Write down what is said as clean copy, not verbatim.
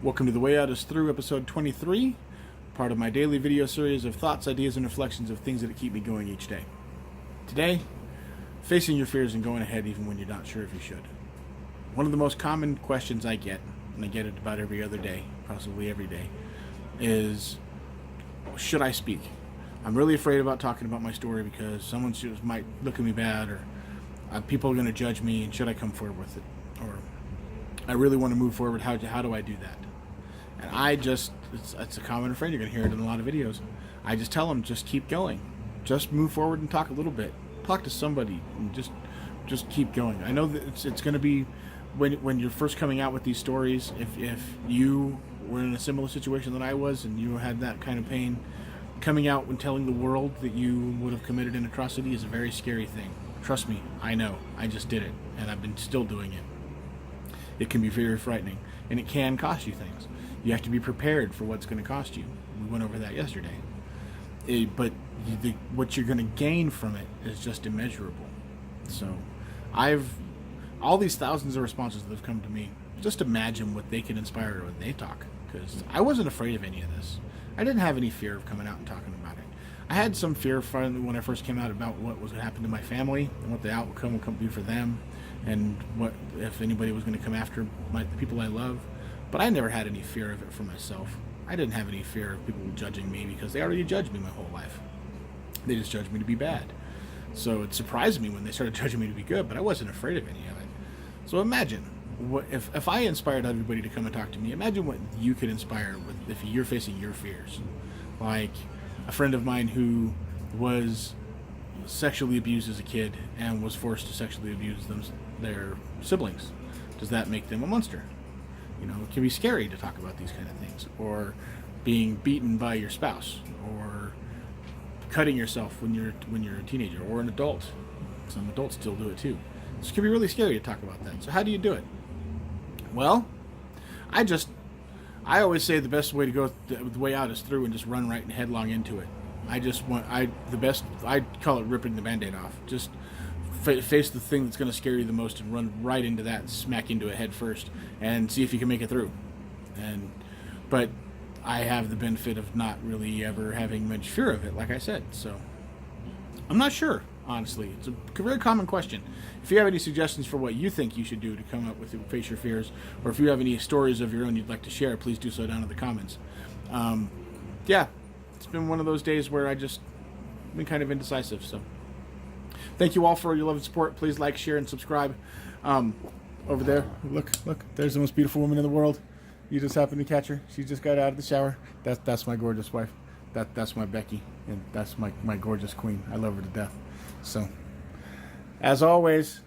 Welcome to The Way Out is Through, episode 23, part of my daily video series of thoughts, ideas, and reflections of things that keep me going each day. Today, facing your fears and going ahead even when you're not sure if you should. One of the most common questions I get, and I get it about every other day, possibly every day, is, should I speak? I'm really afraid about talking about my story because someone might look at me bad, or people are going to judge me, and should I come forward with it? Or I really want to move forward, how do I do that? And it's a common refrain, you're going to hear it in a lot of videos. I just tell them, just keep going. Just move forward and talk a little bit. Talk to somebody and just keep going. I know that it's going to be, when you're first coming out with these stories, if you were in a similar situation that I was and you had that kind of pain, coming out and telling the world that you would have committed an atrocity is a very scary thing. Trust me, I know. I just did it, and I've been still doing it. It can be very frightening, and it can cost you things. You have to be prepared for what's going to cost you. We went over that yesterday. What you're going to gain from it is just immeasurable. So all these thousands of responses that have come to me, just imagine what they can inspire when they talk, because I wasn't afraid of any of this. I didn't have any fear of coming out and talking about it. I had some fear when I first came out about what was going to happen to my family and what the outcome would be for them, and what if anybody was going to come after the people I love. But I never had any fear of it for myself. I didn't have any fear of people judging me because they already judged me my whole life. They just judged me to be bad. So it surprised me when they started judging me to be good, but I wasn't afraid of any of it. So imagine, if I inspired everybody to come and talk to me, imagine what you could inspire if you're facing your fears. Like a friend of mine who was sexually abused as a kid and was forced to sexually abuse their siblings. Does that make them a monster? You know, it can be scary to talk about these kind of things. Or being beaten by your spouse, or cutting yourself when you're a teenager, or an adult. Some adults still do it too. This can be really scary to talk about that. So how do you do it? Well, I always say the best way to go, the way out is through, and just run right and headlong into it. I call it ripping the Band-Aid off. Just face the thing that's going to scare you the most and run right into that and smack into it head first and see if you can make it through. But I have the benefit of not really ever having much fear of it, like I said. So I'm not sure, honestly. It's a very common question. If you have any suggestions for what you think you should do to come up with face your fears, or if you have any stories of your own you'd like to share, please do so down in the comments. Yeah, it's been one of those days where I've been kind of indecisive. So thank you all for your love and support. Please like, share, and subscribe. Over there, look, there's the most beautiful woman in the world. You just happened to catch her. She just got out of the shower. That's my gorgeous wife. That's my Becky, and that's my gorgeous queen. I love her to death. So, as always,